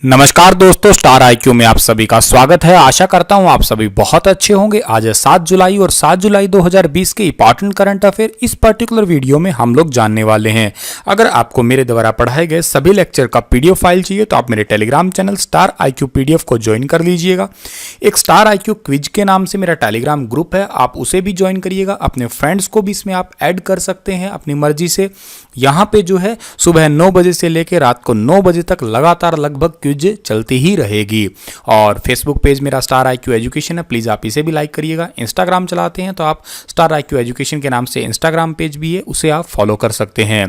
नमस्कार दोस्तों, star IQ में आप सभी का स्वागत है। आशा करता हूं आप सभी बहुत अच्छे होंगे। आज है 7 जुलाई और 7 जुलाई 2020 के इंपॉर्टेंट करंट अफेयर इस पर्टिकुलर वीडियो में हम लोग जानने वाले हैं। अगर आपको मेरे द्वारा पढ़ाए गए सभी लेक्चर का पीडीएफ फाइल चाहिए तो आप मेरे Telegram channel star IQ PDF को ज्वाइन कर लीजिएगा। एक स्टार आईक्यू क्विज के नाम से मेरा टेलीग्राम ग्रुप है, आप उसे भी ज्वाइन करिएगा। अपने फ्रेंड्स को भी इसमें आप ऐड कर सकते हैं अपनी मर्जी से। यहाँ पे जो है सुबह 9 बजे से लेकर रात को 9 बजे तक लगातार लगभग क्विज चलती ही रहेगी। और फेसबुक पेज मेरा स्टार आईक्यू एजुकेशन है, प्लीज़ आप इसे भी लाइक करिएगा। इंस्टाग्राम चलाते हैं तो आप स्टार आईक्यू एजुकेशन के नाम से इंस्टाग्राम पेज भी है, उसे आप फॉलो कर सकते हैं।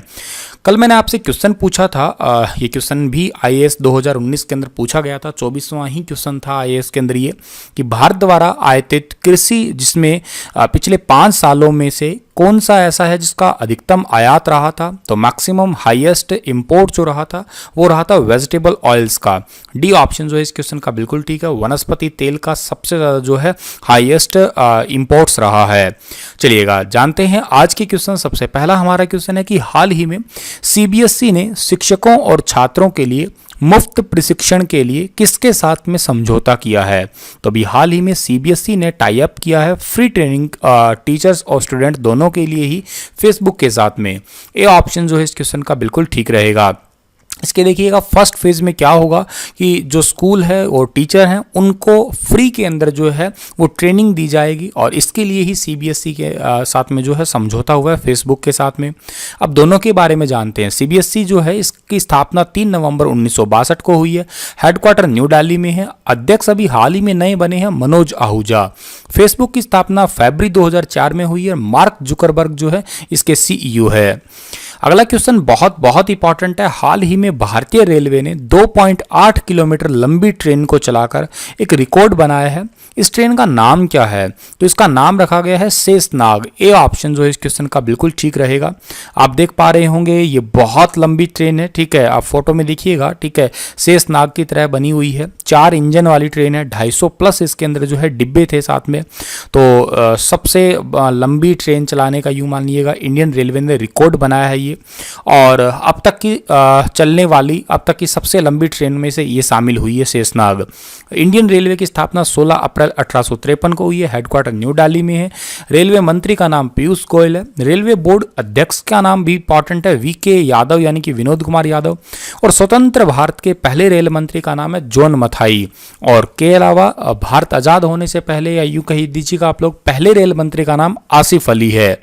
कल मैंने आपसे क्वेश्चन पूछा था, ये क्वेश्चन भी आईएएस 2019 के अंदर पूछा गया था। 24वां ही क्वेश्चन था आईएएस के अंदर ये कि भारत द्वारा आयातित कृषि जिसमें पिछले 5 सालों में से कौन सा ऐसा है जिसका अधिकतम आयात रहा था। तो मैक्सिमम हाईएस्ट इंपोर्ट जो रहा था वो रहा था वेजिटेबल ऑयल्स का। डी ऑप्शन जो है इस क्वेश्चन का बिल्कुल ठीक है। वनस्पति तेल का सबसे ज़्यादा जो है हाईएस्ट इंपोर्ट्स रहा है। चलिएगा जानते हैं आज के क्वेश्चन। सबसे पहला हमारा क्वेश्चन है कि हाल ही में सीबीएसई ने शिक्षकों और छात्रों के लिए मुफ्त प्रशिक्षण के लिए किसके साथ में समझौता किया है। तो अभी हाल ही में सीबीएसई ने टाई अप किया है फ्री ट्रेनिंग टीचर्स और स्टूडेंट दोनों के लिए ही फेसबुक के साथ में। ए ऑप्शन जो है इस क्वेश्चन का बिल्कुल ठीक रहेगा। इसके देखिएगा फर्स्ट फेज में क्या होगा कि जो स्कूल है और टीचर हैं उनको फ्री के अंदर जो है वो ट्रेनिंग दी जाएगी और इसके लिए ही सीबीएसई के साथ में जो है समझौता हुआ है फेसबुक के साथ में। अब दोनों के बारे में जानते हैं। सीबीएसई जो है इसकी स्थापना 3 नवंबर 1962 को हुई है। हेडक्वार्टर न्यू दिल्ली में है। अध्यक्ष अभी हाल ही में नए बने हैं मनोज आहूजा। फेसबुक की स्थापना फरवरी 2004 में हुई है। मार्क जुकरबर्ग जो है इसके सीईओ है। अगला क्वेश्चन बहुत इंपॉर्टेंट है। हाल ही में भारतीय रेलवे ने 2.8 किलोमीटर लंबी ट्रेन को चलाकर एक रिकॉर्ड बनाया है। इस ट्रेन का नाम क्या है। तो इसका नाम रखा गया है शेषनाग। ए ऑप्शन जो है इस क्वेश्चन का बिल्कुल ठीक रहेगा। आप देख पा रहे होंगे ये बहुत लंबी ट्रेन है, ठीक है। आप फोटो में देखिएगा, ठीक है। शेषनाग की तरह बनी हुई है। 4 इंजन वाली ट्रेन है। 250 प्लस इसके अंदर जो है डिब्बे थे साथ में। तो सबसे लंबी ट्रेन चलाने का यूं मानिएगा इंडियन रेलवे ने रिकॉर्ड बनाया है ये। और अब तक की चलने वाली अब तक की सबसे लंबी ट्रेन में से ये शामिल हुई है शेषनाग। इंडियन रेलवे की स्थापना 16 अप्रैल 1853 को हुई है। हेडक्वार्टर न्यू दिल्ली में है। रेलवे मंत्री का नाम पीयूष गोयल है। रेलवे बोर्ड अध्यक्ष का नाम भी इंपॉर्टेंट है, वीके यादव यानी कि विनोद कुमार यादव। और स्वतंत्र भारत के पहले रेल मंत्री का नाम है जॉन मथाई। और के अलावा भारत आजाद होने से पहले या यूं कही दीजिएगा आप लोग पहले रेल मंत्री का नाम आसिफ अली है।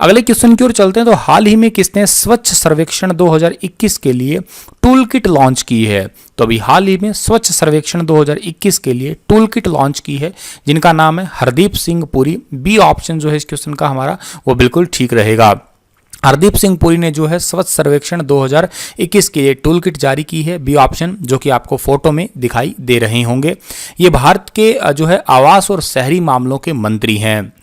अगले क्वेश्चन की ओर चलते हैं। तो हाल ही में किसने स्वच्छ सर्वेक्षण 2021 के लिए टूल किट लॉन्च की है। तो अभी हाल ही में स्वच्छ सर्वेक्षण 2021 के लिए टूल किट लॉन्च की है जिनका नाम है हरदीप सिंह पुरी। बी ऑप्शन जो है इस क्वेश्चन का हमारा वो बिल्कुल ठीक रहेगा। हरदीप सिंह पुरी ने जो है स्वच्छ सर्वेक्षण 2021 के लिए टूल किट जारी की है। बी ऑप्शन जो कि आपको फोटो में दिखाई दे रहे होंगे। ये भारत के जो है आवास और शहरी मामलों के मंत्री हैं।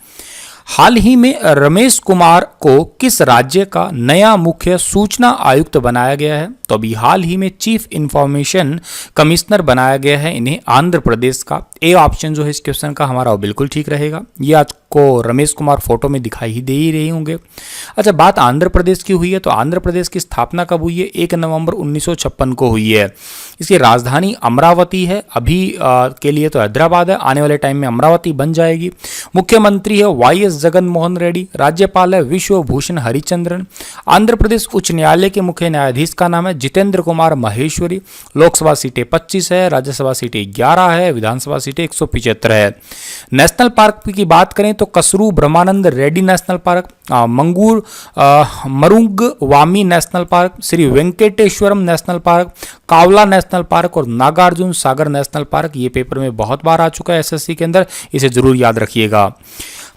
हाल ही में रमेश कुमार को किस राज्य का नया मुख्य सूचना आयुक्त बनाया गया है। तो अभी हाल ही में चीफ इंफॉर्मेशन कमिश्नर बनाया गया है इन्हें आंध्र प्रदेश का। ए ऑप्शन जो है इस क्वेश्चन का हमारा वो बिल्कुल ठीक रहेगा। ये आपको रमेश कुमार फोटो में दिखाई ही दे ही रहे होंगे। अच्छा, बात आंध्र प्रदेश की हुई है तो आंध्र प्रदेश की स्थापना कब हुई है। 1 नवंबर 1956 को हुई है। इसकी राजधानी अमरावती है। अभी के लिए तो हैदराबाद है, आने वाले टाइम में अमरावती बन जाएगी। मुख्यमंत्री है वाईएस जगन मोहन रेड्डी। राज्यपाल है विश्वभूषण हरिचंद्रन। आंध्र प्रदेश उच्च न्यायालय के मुख्य न्यायाधीश का नाम है जितेंद्र कुमार माहेश्वरी। लोकसभा सीटें 25 है, राज्यसभा सीटें 11 है, विधानसभा सीटें 175 है। नेशनल पार्क की बात करें तो कसरू ब्रह्मानंद रेड्डी नेशनल पार्क, मंगूर मरुंग वामी national park, Sri Venkateswaram national park, Kawal national park और नागार्जुन सागर नेशनल पार्क। ये पेपर में बहुत बार आ चुका है एसएससी के अंदर, इसे जरूर याद रखिएगा।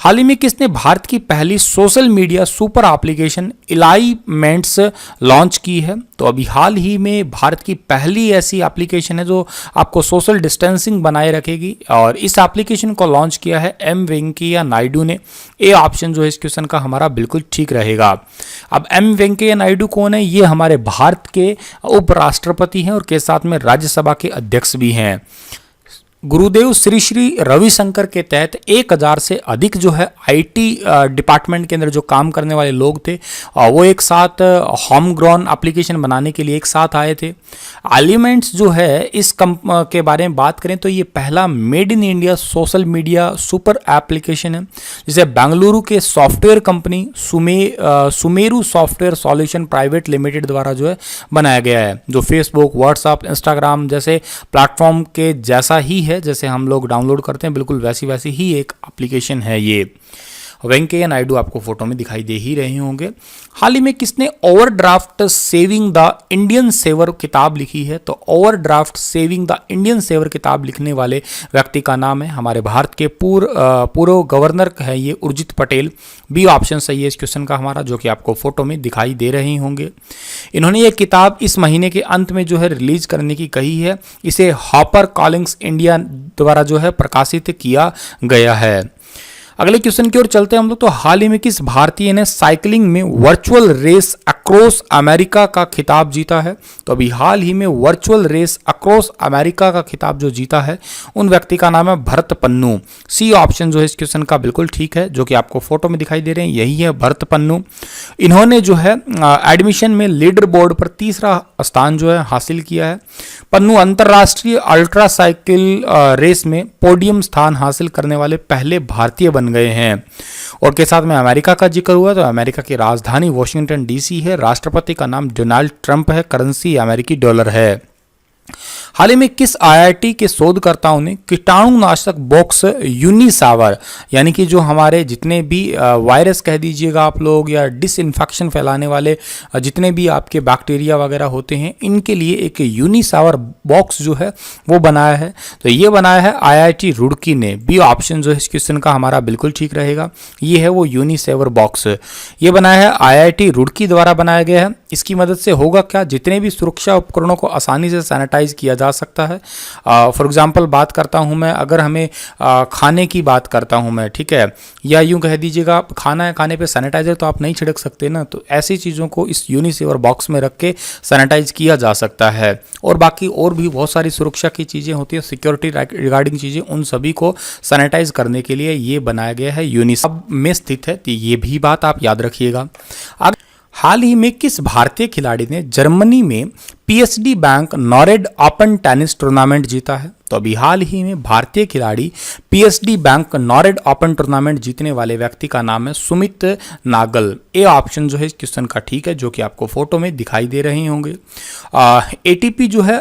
हाल ही में किसने भारत की पहली social media super application Elyments launch की है। तो अभी हाल ही में भारत की पहली ऐसी एप्लीकेशन है जो आपको सोशल डिस्टेंसिंग बनाए रखेगी और इस एप्लीकेशन को लॉन्च किया है एम वेंकैया नायडू ने। ए ऑप्शन जो है इस क्वेश्चन का हमारा बिल्कुल ठीक रहेगा। अब एम वेंकैया नायडू कौन है। ये हमारे भारत के उपराष्ट्रपति हैं और के साथ में राज्यसभा के अध्यक्ष भी हैं। गुरुदेव श्री श्री रविशंकर के तहत 1000 से अधिक जो है आईटी डिपार्टमेंट के अंदर जो काम करने वाले लोग थे वो एक साथ होम ग्रोन एप्लीकेशन बनाने के लिए एक साथ आए थे। एलिमेंट्स जो है इस के बारे में बात करें तो ये पहला made in India social media super application है, जिसे बेंगलुरु के software company Sumeru software solution private limited द्वारा जो है बनाया गया है, जो फेसबुक, व्हाट्सएप, इंस्टाग्राम जैसे प्लेटफॉर्म के जैसा ही है, जैसे हम लोग डाउनलोड करते हैं बिल्कुल वैसी ही एक एप्लीकेशन है ये। वेंकैया नायडू आपको फोटो में दिखाई दे ही रहे होंगे। हाल ही में किसने overdraft saving the Indian saver किताब लिखी है? तो overdraft saving the Indian saver किताब लिखने वाले व्यक्ति का नाम है हमारे भारत के पूर्व गवर्नर है ये उर्जित पटेल। बी ऑप्शन सही है इस क्वेश्चन का हमारा, जो कि आपको फोटो में दिखाई दे रहे होंगे। इन्होंने ये किताब इस महीने के अंत में जो है रिलीज करने की कही है। इसे हापर कॉलिंग्स इंडिया द्वारा जो है प्रकाशित किया गया है। अगले क्वेश्चन की ओर चलते हैं हम लोग। तो हाल ही में किस भारतीय ने साइकिलिंग में वर्चुअल रेस अक्रॉस अमेरिका का खिताब जीता है? तो अभी हाल ही में वर्चुअल रेस अक्रॉस अमेरिका का खिताब जो जीता है उन व्यक्ति का नाम है भरत पन्नू। सी ऑप्शन जो है इस क्वेश्चन का बिल्कुल ठीक है, जो कि आपको फोटो में दिखाई दे रहे हैं, यही है भरत पन्नू। इन्होंने जो है एडमिशन में लीडर बोर्ड पर तीसरा स्थान जो है हासिल किया है। पन्नू अंतर्राष्ट्रीय अल्ट्रा साइकिल रेस में पोडियम स्थान हासिल करने वाले पहले भारतीय बन गए हैं। और के साथ में अमेरिका का जिक्र हुआ तो अमेरिका की राजधानी वॉशिंगटन डीसी है। राष्ट्रपति का नाम डोनाल्ड ट्रंप है। करेंसी अमेरिकी डॉलर है। हाल ही में किस आईआईटी के शोधकर्ताओं ने कीटाणुनाशक बॉक्स यूनिसावर, यानी कि जो हमारे जितने भी वायरस कह दीजिएगा आप लोग या डिसइंफेक्शन फैलाने वाले जितने भी आपके बैक्टीरिया वगैरह होते हैं, इनके लिए एक यूनिसावर बॉक्स जो है वो बनाया है। तो ये बनाया है आईआईटी रुड़की ने। बी ऑप्शन जो है इस क्वेश्चन का हमारा बिल्कुल ठीक रहेगा, ये है वो यूनिसावर बॉक्स। ये बनाया है आईआईटी रुड़की द्वारा बनाया गया है। इसकी मदद से होगा क्या, जितने भी सुरक्षा उपकरणों को आसानी से सैनिटाइज किया जा सकता है। फॉर एग्जांपल बात करता हूं मैं, अगर हमें खाने की बात करता हूं मैं, ठीक है, या यूं कह दीजिएगा खाना खाने पे सैनिटाइजर तो आप नहीं छिड़क सकते ना, तो ऐसी चीज़ों को इस यूनिसेवर बॉक्स में रख के सैनिटाइज किया जा सकता है। और बाकी और भी बहुत सारी सुरक्षा की चीज़ें होती है, सिक्योरिटी रिगार्डिंग चीज़ें, उन सभी को सैनिटाइज करने के लिए ये बनाया गया है, यूनिसेफ में स्थित है। तो ये भी बात आप याद रखिएगा। हाल ही में किस भारतीय खिलाड़ी ने जर्मनी में PSD bank Nord open tennis tournament जीता है? तो अभी हाल ही में भारतीय खिलाड़ी PSD bank Nord open tournament जीतने वाले व्यक्ति का नाम है सुमित नागल। ए ऑप्शन जो है इस क्वेश्चन का ठीक है, जो कि आपको फोटो में दिखाई दे रहे होंगे। एटीपी जो है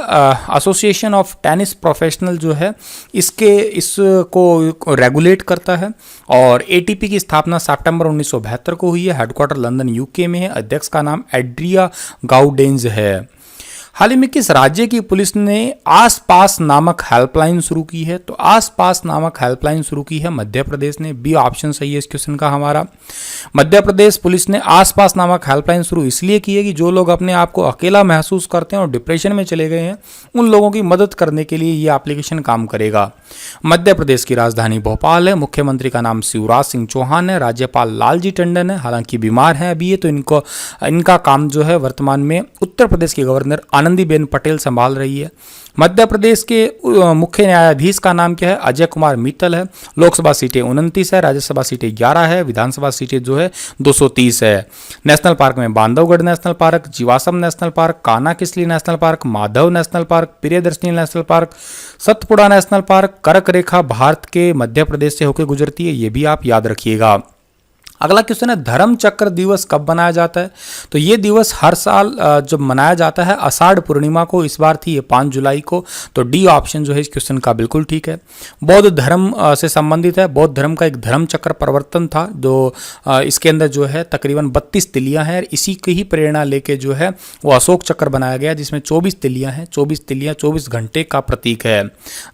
एसोसिएशन ऑफ टेनिस प्रोफेशनल जो है इसको रेगुलेट करता है। और एटीपी की स्थापना सितंबर 1972 को हुई है। हेडक्वार्टर लंदन यूके में है। अध्यक्ष का नाम एड्रिया गाउडेंज है। हाल ही में किस राज्य की पुलिस ने आस पास नामक हेल्पलाइन शुरू की है? तो आस पास नामक हेल्पलाइन शुरू की है मध्य प्रदेश ने। बी ऑप्शन सही है इस क्वेश्चन का हमारा। मध्य प्रदेश पुलिस ने आस पास नामक हेल्पलाइन शुरू इसलिए की है कि जो लोग अपने आप को अकेला महसूस करते हैं और डिप्रेशन में चले गए हैं, उन लोगों की मदद करने के लिए ये एप्लीकेशन काम करेगा। मध्य प्रदेश की राजधानी भोपाल है। मुख्यमंत्री का नाम शिवराज सिंह चौहान है। राज्यपाल लालजी टंडन है, हालांकि बीमार हैं अभी ये, तो इनका काम जो है वर्तमान में उत्तर प्रदेश के गवर्नर आनंदीबेन पटेल संभाल रही है। मध्य प्रदेश के मुख्य न्यायाधीश का नाम क्या है? अजय कुमार मित्तल है। लोकसभा सीटें 29 है, राज्यसभा सीटें 11 है, विधानसभा सीटें जो है 230 है। नेशनल पार्क में बांधवगढ़ नेशनल पार्क, जीवाश्म national park, Kanha Kisli national park, Madhav national park, Priyadarshini national park, Satpura national park, कर्क रेखा भारत के मध्य प्रदेश से होकर गुजरती है, ये भी आप याद रखिएगा। अगला क्वेश्चन है धर्म चक्र दिवस कब मनाया जाता है? तो ये दिवस हर साल जब मनाया जाता है आषाढ़ पूर्णिमा को। इस बार थी ये 5 जुलाई को। तो डी ऑप्शन जो है इस क्वेश्चन का बिल्कुल ठीक है। बौद्ध धर्म से संबंधित है। बौद्ध धर्म का एक धर्म चक्र परिवर्तन था, जो इसके अंदर जो है तकरीबन 32 तिलियां हैं। इसी की ही प्रेरणा लेके जो है वो अशोक चक्र बनाया गया, जिसमें 24 तिलियां हैं। 24 तिलियां 24 घंटे का प्रतीक है।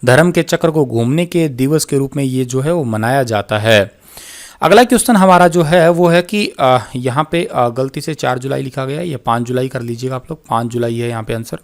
धर्म के चक्र को घूमने के दिवस के रूप में ये जो है वो मनाया जाता है। अगला क्वेश्चन हमारा जो है वो है कि यहाँ पे गलती से 4 जुलाई लिखा गया है, ये 5 जुलाई कर लीजिएगा आप लोग। 5 जुलाई है यहाँ पे आंसर।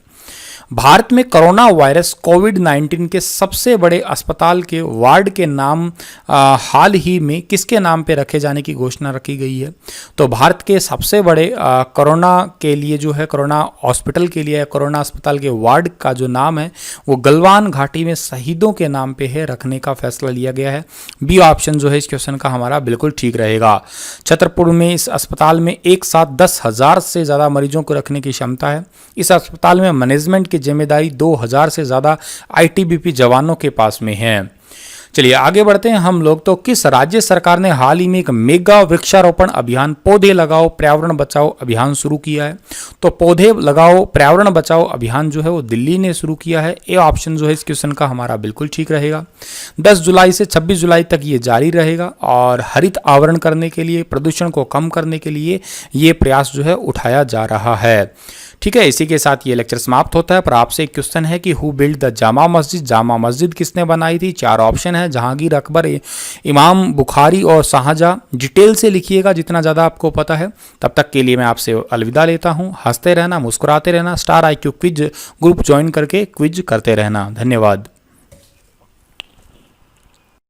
भारत में कोरोना वायरस कोविड-19 के सबसे बड़े अस्पताल के वार्ड के नाम हाल ही में किसके नाम पे रखे जाने की घोषणा रखी गई है? तो भारत के सबसे बड़े कोरोना के लिए जो है कोरोना हॉस्पिटल के लिए कोरोना अस्पताल के वार्ड का जो नाम है वो गलवान घाटी में शहीदों के नाम पे है, रखने का फैसला लिया गया है। बी ऑप्शन जो है इस क्वेश्चन का हमारा बिल्कुल ठीक रहेगा। छतरपुर में इस अस्पताल में एक साथ 10,000 से ज़्यादा मरीजों को रखने की क्षमता है। इस अस्पताल में मैनेजमेंट की जिम्मेदारी 2,000 से ज़्यादा आईटीबीपी जवानों के पास में है। चलिए आगे बढ़ते हैं हम लोग। तो किस राज्य सरकार ने हाल ही में एक मेगा वृक्षारोपण अभियान पौधे लगाओ पर्यावरण बचाओ अभियान शुरू किया है? तो पौधे लगाओ पर्यावरण बचाओ अभियान जो है वो दिल्ली ने शुरू किया है। ए ऑप्शन जो है इस क्वेश्चन का हमारा बिल्कुल ठीक रहेगा। 10 जुलाई से 26 जुलाई तक ये जारी रहेगा और हरित आवरण करने के लिए, प्रदूषण को कम करने के लिए ये प्रयास जो है उठाया जा रहा है। ठीक है, इसी के साथ ये लेक्चर समाप्त होता है। पर आपसे एक क्वेश्चन है कि who build the Jama Masjid? Jama Masjid किसने बनाई थी? 4 ऑप्शन है, जहांगीर, अकबर, इमाम बुखारी और शाहजहां। डिटेल से लिखिएगा जितना ज़्यादा आपको पता है। तब तक के लिए मैं आपसे अलविदा लेता हूँ। हंसते रहना, मुस्कुराते रहना, star IQ quiz group join करके क्विज करते रहना। धन्यवाद।